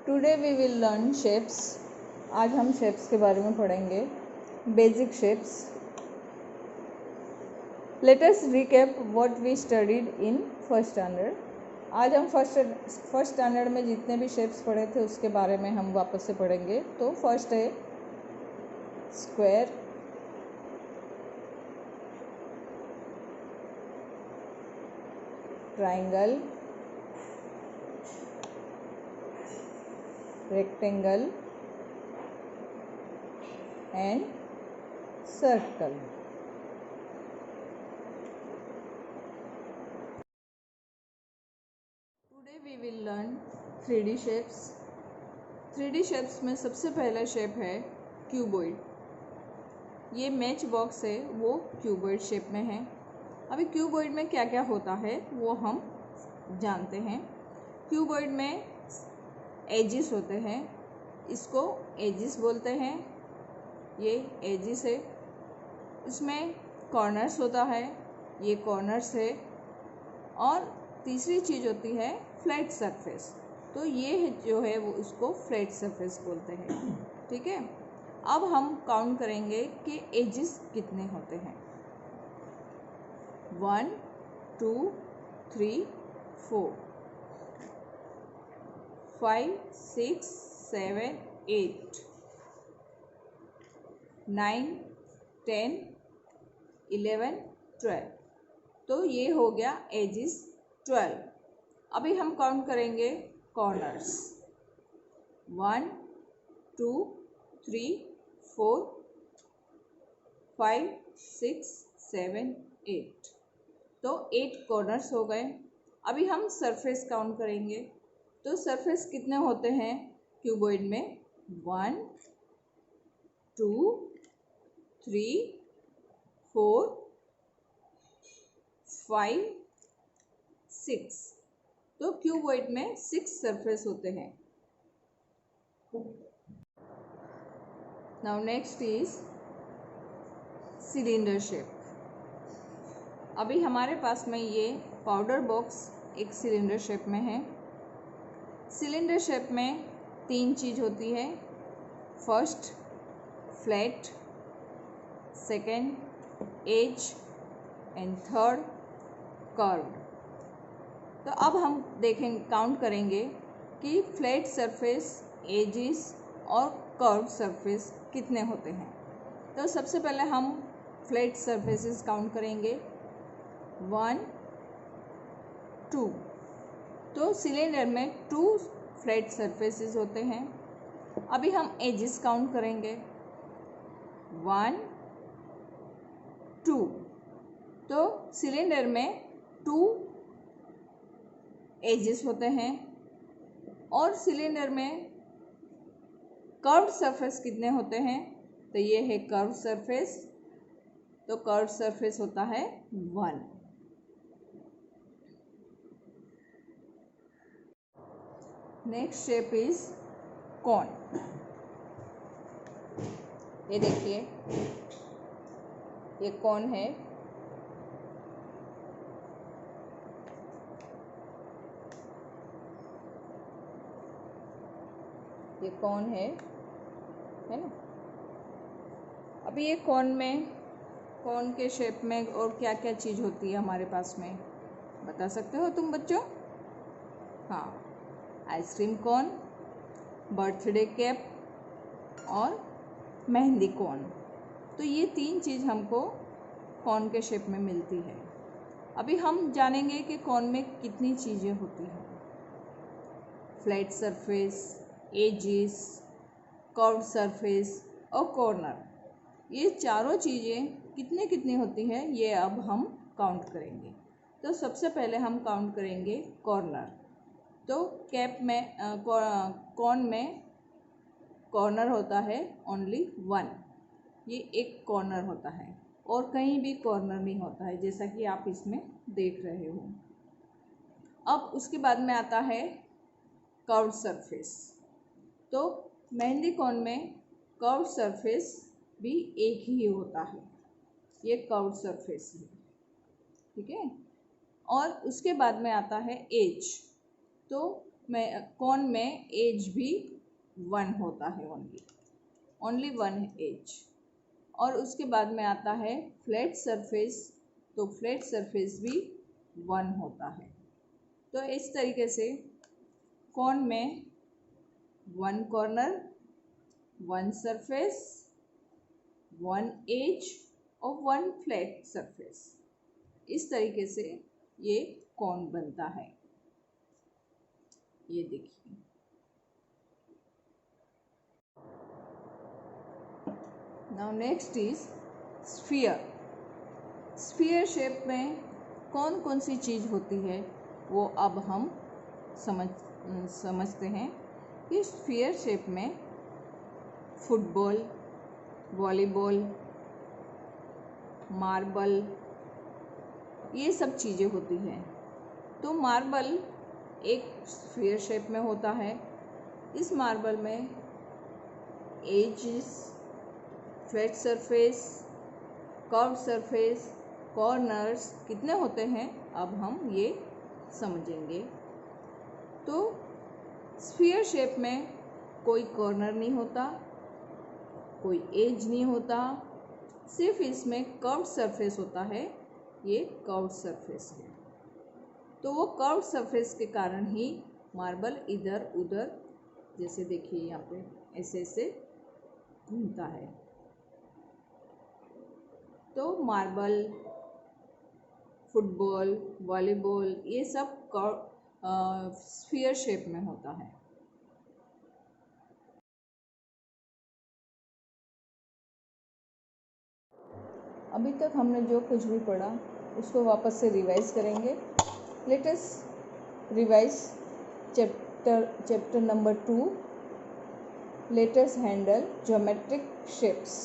Today we will learn shapes. आज हम shapes के बारे में पढ़ेंगे, basic shapes. Let us recap what we studied in first standard. आज हम फर्स्ट स्टैंडर्ड में जितने भी शेप्स पढ़े थे उसके बारे में हम वापस से पढ़ेंगे। तो फर्स्ट है square, triangle, rectangle and circle. Today we will learn 3D shapes. 3D shapes में सबसे पहला शेप है क्यूबॉइड। ये मैच बॉक्स है वो क्यूबॉइड शेप में है। अभी क्यूबॉइड में क्या क्या होता है वो हम जानते हैं। क्यूबॉइड में एजिस होते हैं, इसको एजिस बोलते हैं। ये एजिस है। इसमें कॉर्नर्स होता है, ये कॉर्नर्स है। और तीसरी चीज़ होती है फ्लैट सरफेस। तो ये जो है वो उसको फ्लैट सरफेस बोलते हैं। ठीक है, अब हम काउंट करेंगे कि एजिस कितने होते हैं। 1 2 3 4 5 6 7 8 9 10 11 12। तो ये हो गया एजिस 12। अभी हम काउंट करेंगे कॉर्नर्स। 1 2 3 4 5 6 7 8। तो 8 कॉर्नर्स हो गए। अभी हम सरफेस काउंट करेंगे। तो सरफेस कितने होते हैं क्यूबॉइड में? 1 2 3 4 5 6। तो क्यूबॉइड में 6 सरफेस होते हैं। Now next is cylinder shape. अभी हमारे पास में ये पाउडर बॉक्स एक सिलेंडर शेप में है। सिलेंडर शेप में 3 चीज़ होती है। First flat, second edge and third curved. तो अब हम देखेंगे, काउंट करेंगे कि फ्लैट सरफेस, एजिस और कर्व्ड सरफेस कितने होते हैं। तो सबसे पहले हम फ्लैट सरफेसेस काउंट करेंगे। 1 2। तो सिलेंडर में 2 फ्लैट सरफेसेस होते हैं। अभी हम एजिस काउंट करेंगे। 1 2। तो सिलेंडर में 2 एजिस होते हैं। और सिलेंडर में कर्व्ड सरफेस कितने होते हैं? तो ये है कर्व्ड सरफेस। तो कर्व्ड सरफेस होता है 1। Next shape is cone. ये देखिए, ये कॉन है। ये कॉन है ना। अभी ये कॉन के शेप में और क्या क्या चीज़ होती है हमारे पास में, बता सकते हो तुम बच्चों? हाँ, आइसक्रीम कोन, बर्थडे कैप और मेहंदी कोन। तो ये 3 चीज़ हमको कॉन के शेप में मिलती है। अभी हम जानेंगे कि कॉन में कितनी चीज़ें होती हैं। Flat surface, edges, curved surface और कॉर्नर। ये चारों चीज़ें कितनी कितनी होती हैं ये अब हम काउंट करेंगे। तो सबसे पहले हम काउंट करेंगे कॉर्नर। तो कैप में कॉन में कॉर्नर होता है ओनली 1। ये एक कॉर्नर होता है और कहीं भी कॉर्नर नहीं होता है, जैसा कि आप इसमें देख रहे हो। अब उसके बाद में आता है कर्व्ड सरफेस। तो मेहंदी कॉन में कर्व्ड सरफेस भी एक ही होता है। ये कर्व्ड सरफेस है, ठीक है। और उसके बाद में आता है एज। तो कौन में एज भी 1 होता है, ओनली 1 एज। और उसके बाद में आता है फ्लैट सरफेस, तो फ्लैट सरफेस भी 1 होता है। तो इस तरीके से कौन में 1 कॉर्नर, 1 सरफेस, 1 एज और 1 फ्लैट सरफेस, इस तरीके से ये कौन बनता है। ये देखिए, now next is sphere. Sphere shape में कौन कौन सी चीज़ होती है वो अब हम समझते हैं कि स्फीयर शेप में फुटबॉल, वॉलीबॉल, मार्बल, ये सब चीज़ें होती हैं। तो मार्बल एक स्फीयर शेप में होता है। इस मार्बल में edges, flat surface, curve surface, corners कितने होते हैं अब हम ये समझेंगे। तो स्फीयर शेप में कोई कॉर्नर नहीं होता, कोई एज नहीं होता, सिर्फ इसमें कर्व सरफेस होता है। ये कर्व सरफेस है। तो वो कर्व सरफेस के कारण ही मार्बल इधर उधर, जैसे देखिए यहाँ पे ऐसे ऐसे घूमता है। तो मार्बल, फुटबॉल, वॉलीबॉल, ये सब स्फीयर शेप में होता है। अभी तक हमने जो कुछ भी पढ़ा उसको वापस से रिवाइज करेंगे। Let us revise chapter number 2, let us handle geometric shapes.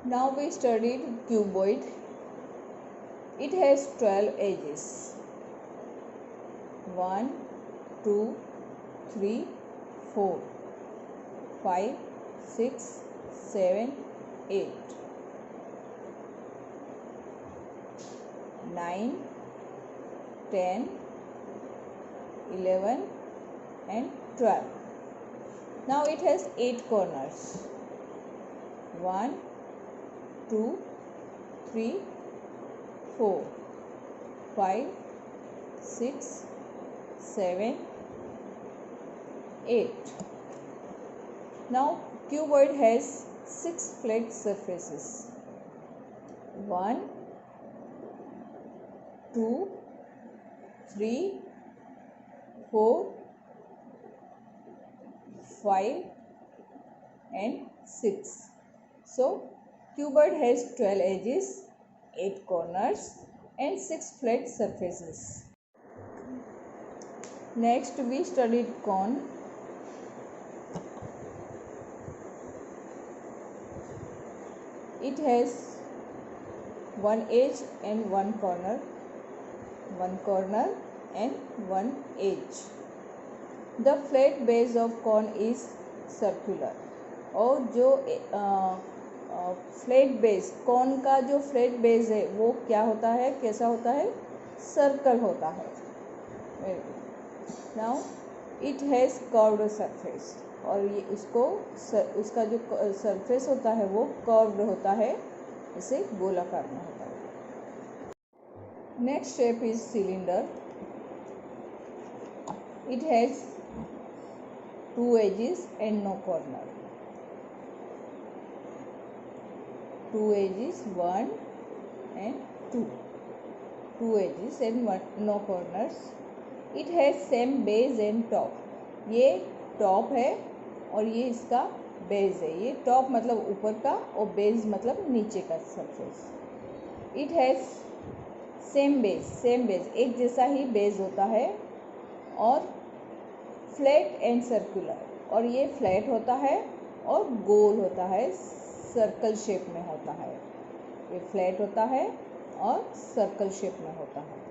Now we studied cuboid. It has 12 edges. 1, 2, 3, 4, 5, 6, 7, 8, 9, 10, 11 and 12. Now it has 8 corners. 1, 2, 3, 4, 5, 6, 7, 8. Now cuboid has 6 flat surfaces. 1, 2, 3, 4, 5 and 6. So cuboid has 12 edges, 8 corners and 6 flat surfaces. Next we studied cone. It has 1 edge and 1 corner, 1 corner and 1 edge. The flat base of cone is circular. और जो flat base, cone का जो flat base है वो क्या होता है, कैसा होता है, सर्कल होता है। Now it has curved surface, और ये उसका जो सरफेस होता है वो कर्व्ड होता है, इसे गोलाकार में होता है। Next shape is cylinder. It has 2 edges and no corner. 2 edges, 1 and 2. 2 edges and 1, no corners. It has same base and top. ये टॉप है और ये इसका बेस है। ये टॉप मतलब ऊपर का और बेस मतलब नीचे का surface. It has same base, एक जैसा ही बेस होता है, और फ्लैट एंड सर्कुलर, और ये फ्लैट होता है और गोल होता है, सर्कल शेप में होता है। ये फ्लैट होता है और सर्कल शेप में होता है।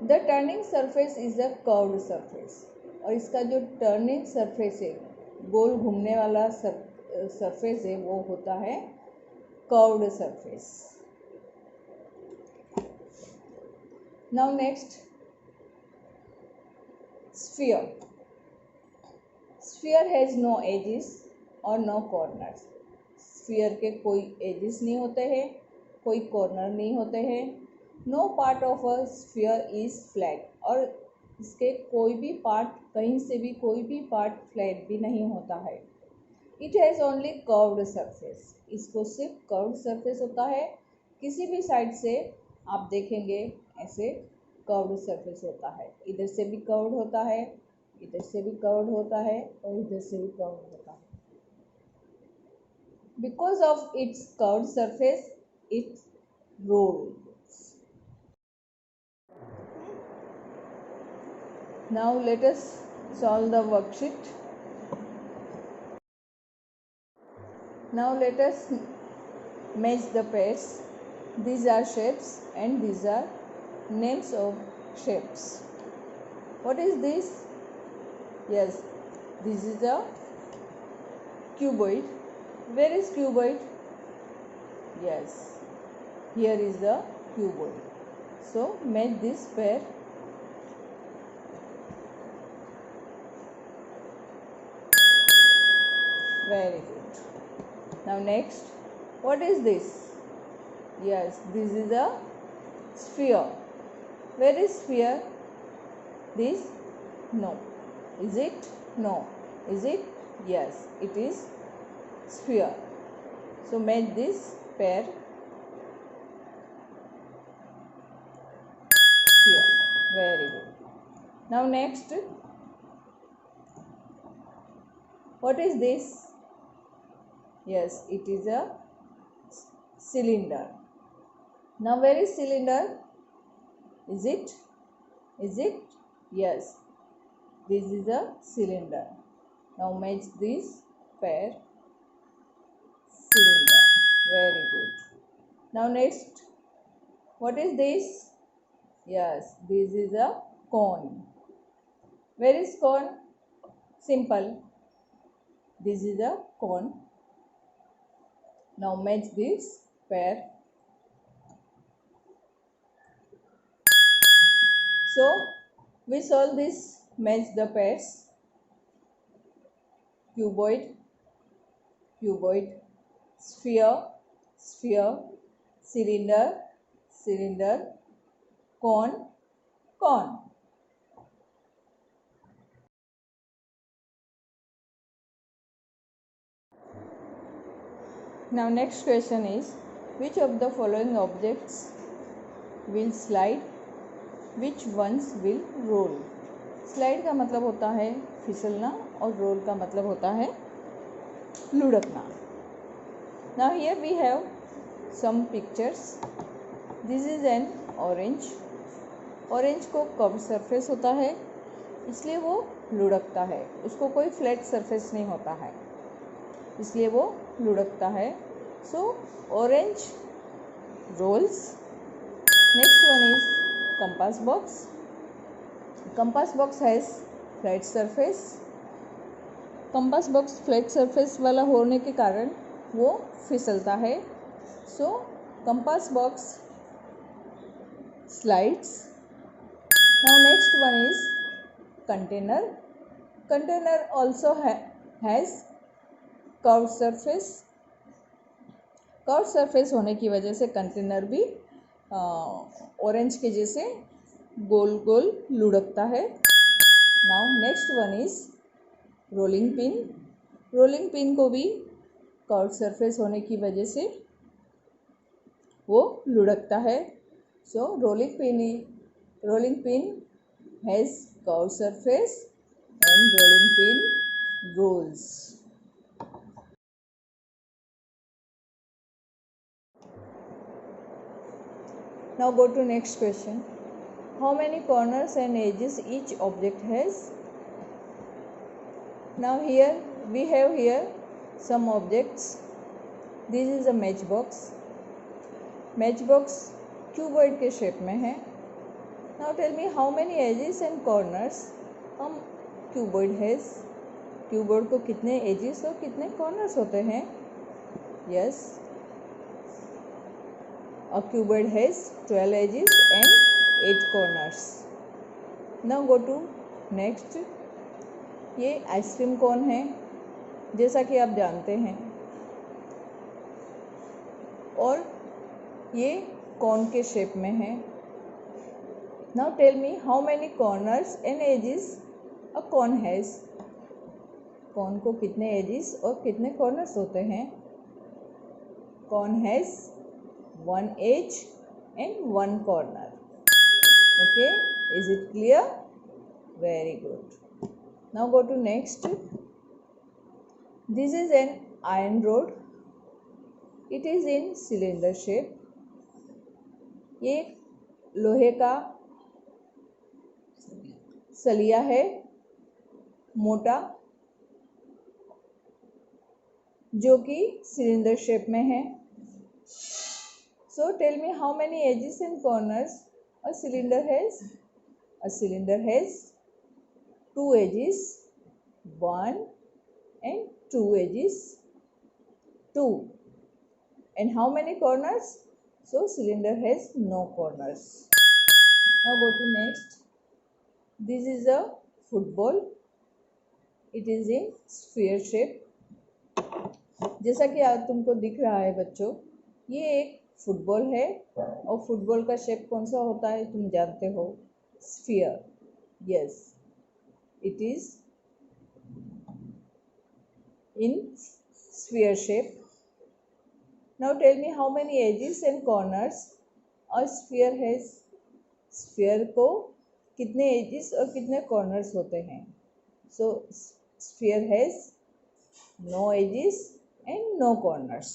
The turning surface is a curved surface, और इसका जो टर्निंग सरफेस है, गोल घूमने वाला सरफेस है, वो होता है curved surface. Now next sphere. Sphere has no edges और नो कॉर्नर्स. स्फीयर के कोई एजेस नहीं होते हैं, कोई कॉर्नर नहीं होते हैं. No part of a sphere is flat. और इसके कोई भी पार्ट, कहीं से भी कोई भी पार्ट फ्लैट भी नहीं होता है. It has only curved surface. इसको सिर्फ कर्व्ड सरफेस होता है. किसी भी साइड से आप देखेंगे ऐसे कर्व्ड सरफेस होता है. इधर से भी कर्व्ड होता है, इधर से भी कर्व्ड होता है और इधर से भी कर्व्ड होता है. Because of its curved surface it rolls. Now let us solve the worksheet. Now let us match the pairs. These are shapes and these are names of shapes. What is this? Yes, this is a cuboid. Where is cuboid? Yes, here is the cuboid. So match this pair. Very good. Now next, what is this? Yes, this is a sphere. Where is sphere? This? No. Is it? No. Is it? Yes, it is sphere. So match this pair. Sphere. Very good. Now next, what is this? Yes, it is a cylinder. Now where is cylinder? Is it? Is it? Yes, this is a cylinder. Now match this pair. Cylinder. Very good. Now next, what is this? Yes, this is a cone. Where is cone? Simple. This is a cone. Now match this pair. So we solve this, match the pairs. Cuboid, cuboid, sphere, sphere, cylinder, cylinder, cone, cone. Now next question is, which of the following objects will slide, which ones will roll? Slide का मतलब होता है फिसलना और role का मतलब होता है लुढ़कना. Now here we have some pictures. This is an orange. Orange को कर्व सरफेस होता है, इसलिए वो लुढ़कता है. उसको कोई फ्लैट सरफेस नहीं होता है, इसलिए वो लुढ़कता है. So orange rolls. Next one is compass box. Compass box has flat surface. Compass box flat surface वाला होने के कारण वो फिसलता है. So compass box slides. Now next one is container. Container also has curve surface. Curve surface होने की वजह से कंटेनर भी ऑरेंज के जैसे गोल गोल लुढ़कता है. Now next one is rolling pin. Rolling pin को भी कर्व सरफेस होने की वजह से वो लुढ़कता है. So rolling pin has curve surface and rolling pin rolls. Now go to next question. How many corners and edges each object has? Now here we have here some objects. This is a matchbox. Matchbox cuboid के shape में है. Now tell me how many edges and corners cuboid has. cuboid को कितने edges और कितने corners होते हैं? Yes, a cuboid has 12 edges and 8 corners. Now go to next. ये आइसक्रीम कोन है, जैसा कि आप जानते हैं, और ये कोन के शेप में है. Now tell me how many corners and edges a cone has. कोन को कितने एजिस और कितने कॉर्नर्स होते हैं? Cone has one edge and one corner. Okay, is it clear? Very good. Now go to next. This is an iron rod. It is in cylinder shape. ये लोहे का सलिया है, मोटा, जो कि सिलेंडर शेप में है. So tell me how many edges and corners a cylinder has. A cylinder has 2 edges, 1 and 2 edges, 2. And how many corners? So cylinder has no corners. Now go to next. This is a football. It is in sphere shape. जैसा कि आज तुमको दिख रहा है बच्चों, ये एक फुटबॉल है, और फुटबॉल का शेप कौन सा होता है तुम जानते हो? Sphere. Yes, it is in sphere shape. Now tell me how many edges and corners a sphere has. Sphere को कितने एजेस और कितने कॉर्नर्स होते हैं? So sphere has no edges and no corners.